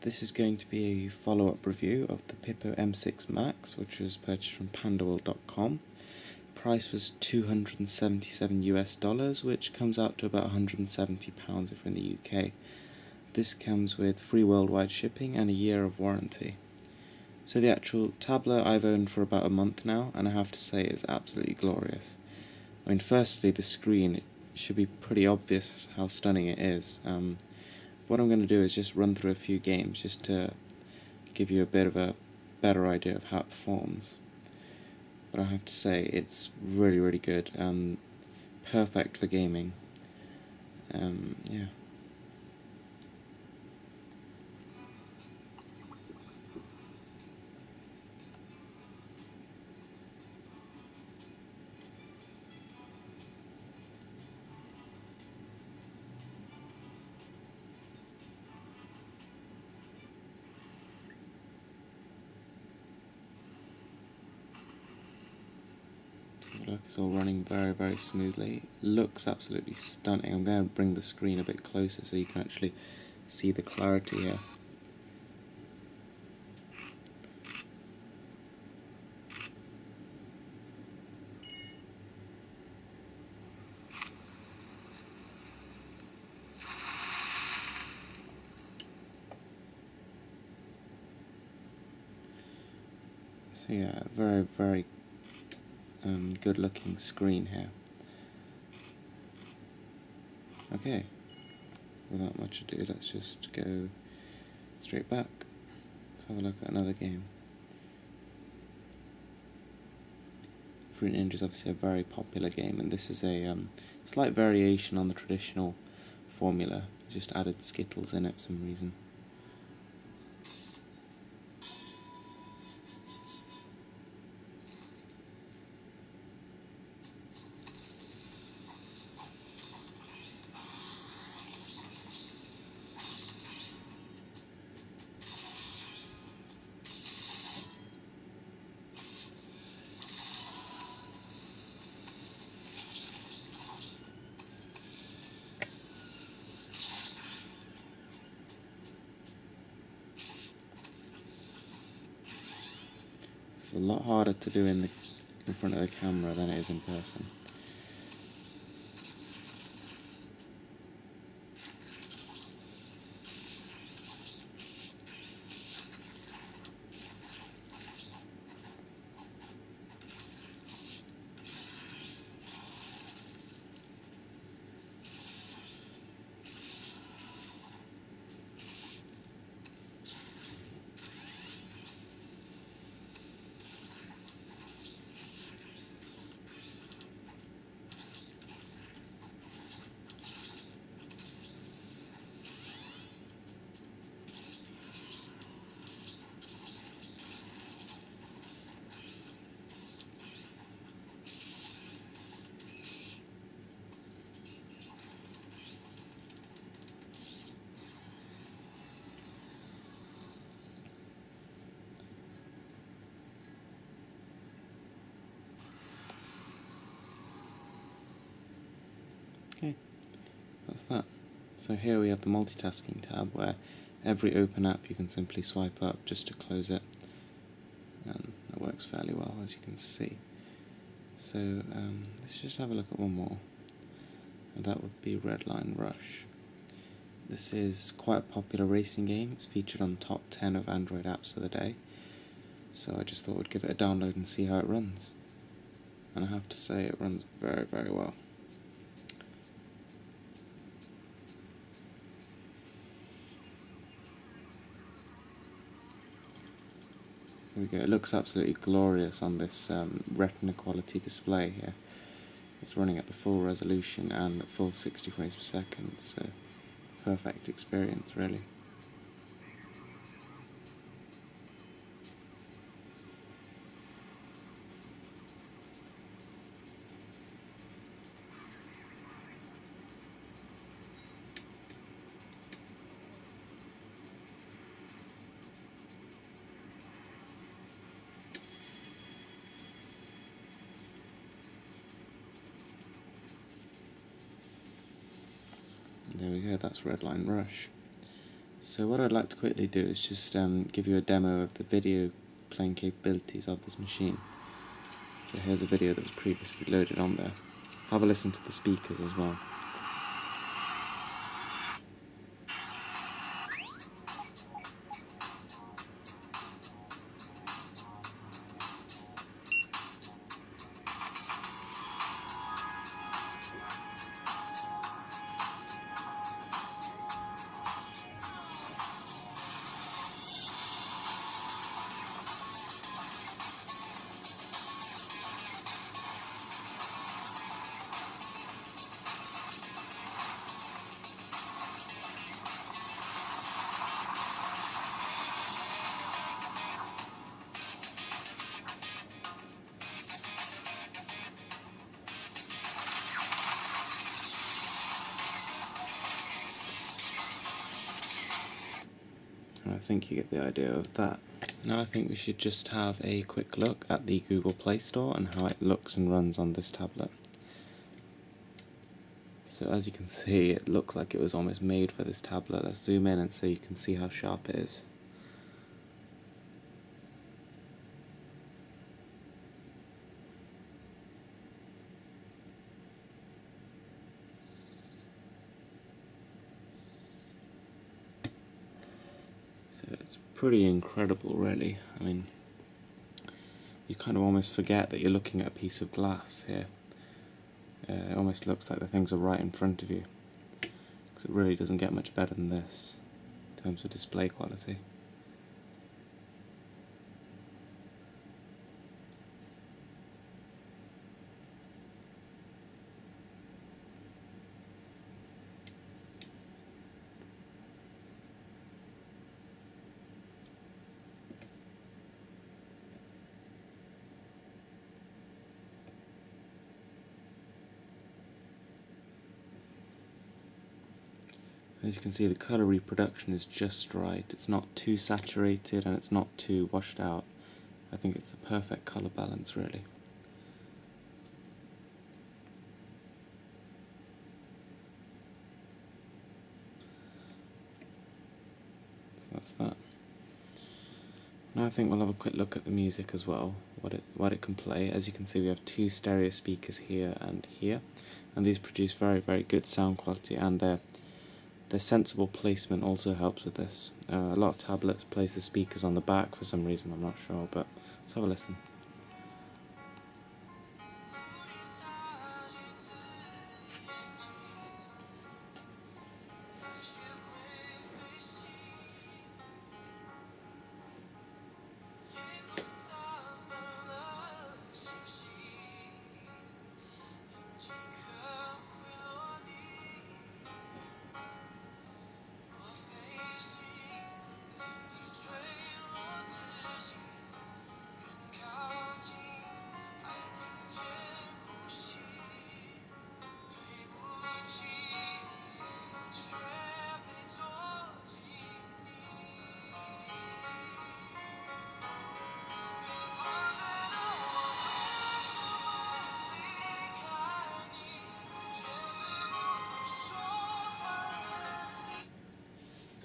This is going to be a follow-up review of the Pipo M6 Max, which was purchased from pandaworld.com. Price was $277 US, which comes out to about £170 if we're in the UK. This comes with free worldwide shipping and a year of warranty. So the actual tablet I've owned for about a month now, and I have to say it's absolutely glorious. I mean, firstly, the screen, it should be pretty obvious how stunning it is. What I'm going to do is just run through a few games just to give you a bit of a better idea of how it performs. But I have to say it's really, really good. Perfect for gaming. Yeah. Look, it's all running very, very smoothly. Looks absolutely stunning. I'm going to bring the screen a bit closer so you can actually see the clarity here. So yeah, very, very good looking screen here. Okay, without much ado, let's just go straight back. Let's have a look at another game. Fruit Ninja is obviously a very popular game, and this is a slight variation on the traditional formula. It's just added Skittles in it for some reason. It's a lot harder to do in front of the camera than it is in person. Okay, that's that. So here we have the multitasking tab, where every open app you can simply swipe up just to close it, and that works fairly well, as you can see. So let's just have a look at one more, and that would be Redline Rush. This is quite a popular racing game. It's featured on top 10 of Android apps of the day, so I just thought I'd give it a download and see how it runs. And I have to say it runs very, very well. There we go. It looks absolutely glorious on this Retina quality display here. It's running at the full resolution and at full 60 frames per second, so perfect experience, really. There we go, that's Redline Rush. So what I'd like to quickly do is just give you a demo of the video playing capabilities of this machine. So here's a video that was previously loaded on there. Have a listen to the speakers as well. And I think you get the idea of that. Now I think we should just have a quick look at the Google Play Store and how it looks and runs on this tablet. So as you can see, it looks like it was almost made for this tablet. Let's zoom in and so you can see how sharp it is. So it's pretty incredible, really. I mean, you kind of almost forget that you're looking at a piece of glass here. It almost looks like the things are right in front of you, because it really doesn't get much better than this in terms of display quality. As you can see, the colour reproduction is just right. It's not too saturated and it's not too washed out. I think it's the perfect colour balance, really. So that's that. Now I think we'll have a quick look at the music as well, what it can play. As you can see, we have two stereo speakers here, and these produce very, very good sound quality, and their sensible placement also helps with this. A lot of tablets place the speakers on the back for some reason, I'm not sure, but let's have a listen.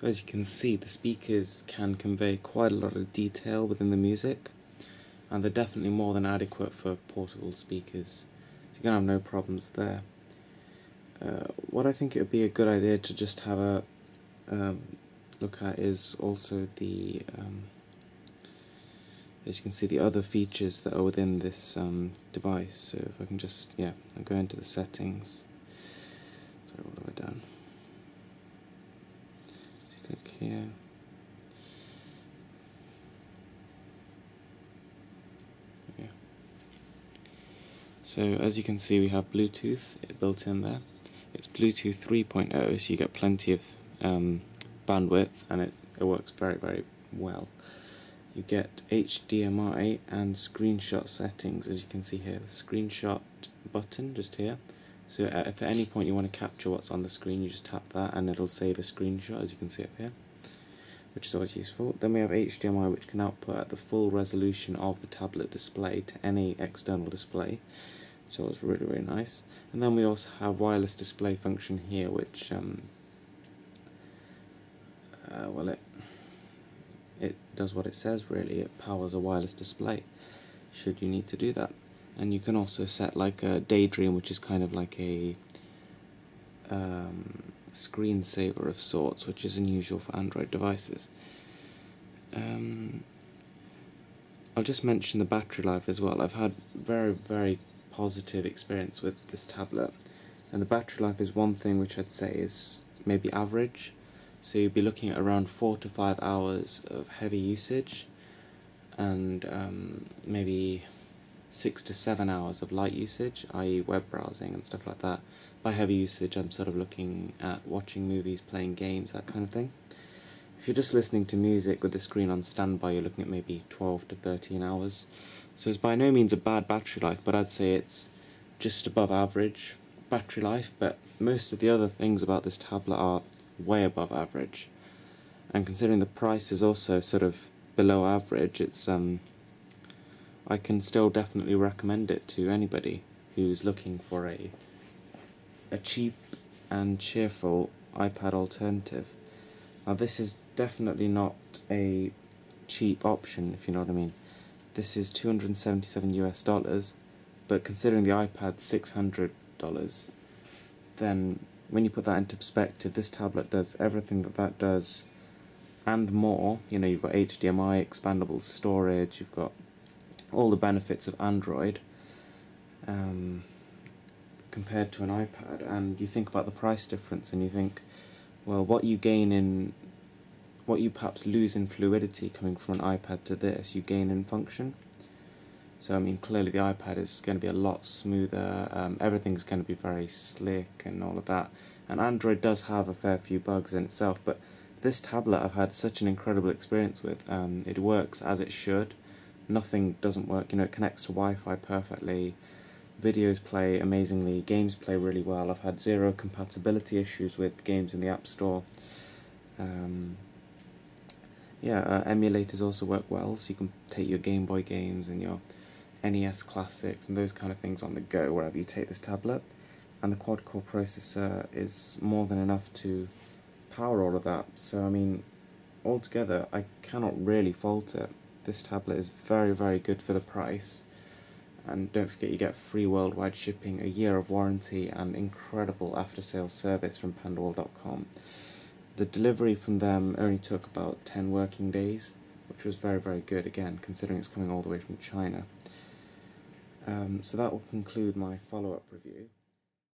So as you can see, the speakers can convey quite a lot of detail within the music, and they're definitely more than adequate for portable speakers, so you're going to have no problems there. What I think it would be a good idea to just have a look at is also the, as you can see, the other features that are within this device. So if I can just, I'll go into the settings. Sorry, what have I done? Click here. Yeah. So as you can see, we have Bluetooth built in there. It's Bluetooth 3.0, so you get plenty of bandwidth, and it works very, very well. You get HDMI and screenshot settings, as you can see here. Screenshot button just here. So if at any point you want to capture what's on the screen, you just tap that and it'll save a screenshot, as you can see up here, which is always useful. Then we have HDMI, which can output at the full resolution of the tablet display to any external display, so it's really, really nice. And then we also have wireless display function here, which well, it does what it says really. It powers a wireless display, should you need to do that. And you can also set like a Daydream, which is kind of like a screensaver of sorts, which is unusual for Android devices. I'll just mention the battery life as well. I've had very positive experience with this tablet, and the battery life is one thing which I'd say is maybe average. So you'd be looking at around 4 to 5 hours of heavy usage, and maybe 6 to 7 hours of light usage, i.e. web browsing and stuff like that. By heavy usage, I'm sort of looking at watching movies, playing games, that kind of thing. If you're just listening to music with the screen on standby, you're looking at maybe 12 to 13 hours. So it's by no means a bad battery life, but I'd say it's just above average battery life. But most of the other things about this tablet are way above average. And considering the price is also sort of below average, it's I can still definitely recommend it to anybody who's looking for a cheap and cheerful iPad alternative. Now this is definitely not a cheap option, if you know what I mean. This is $277, but considering the iPad $600, then when you put that into perspective, this tablet does everything that does and more. You know, you've got HDMI, expandable storage, you've got all the benefits of Android compared to an iPad, and you think about the price difference and you think, well, what you perhaps lose in fluidity coming from an iPad to this, you gain in function. So I mean, clearly the iPad is going to be a lot smoother, everything's going to be very slick and all of that, and Android does have a fair few bugs in itself, but this tablet I've had such an incredible experience with. It works as it should. Nothing doesn't work, you know, it connects to Wi-Fi perfectly, videos play amazingly, games play really well. I've had zero compatibility issues with games in the App Store. Emulators also work well, so you can take your Game Boy games and your NES classics and those kind of things on the go wherever you take this tablet. And the quad-core processor is more than enough to power all of that. So I mean, altogether, I cannot really fault it. This tablet is very good for the price, and don't forget you get free worldwide shipping, a year of warranty, and incredible after-sales service from pandawal.com. The delivery from them only took about 10 working days, which was very good, again, considering it's coming all the way from China. So that will conclude my follow-up review.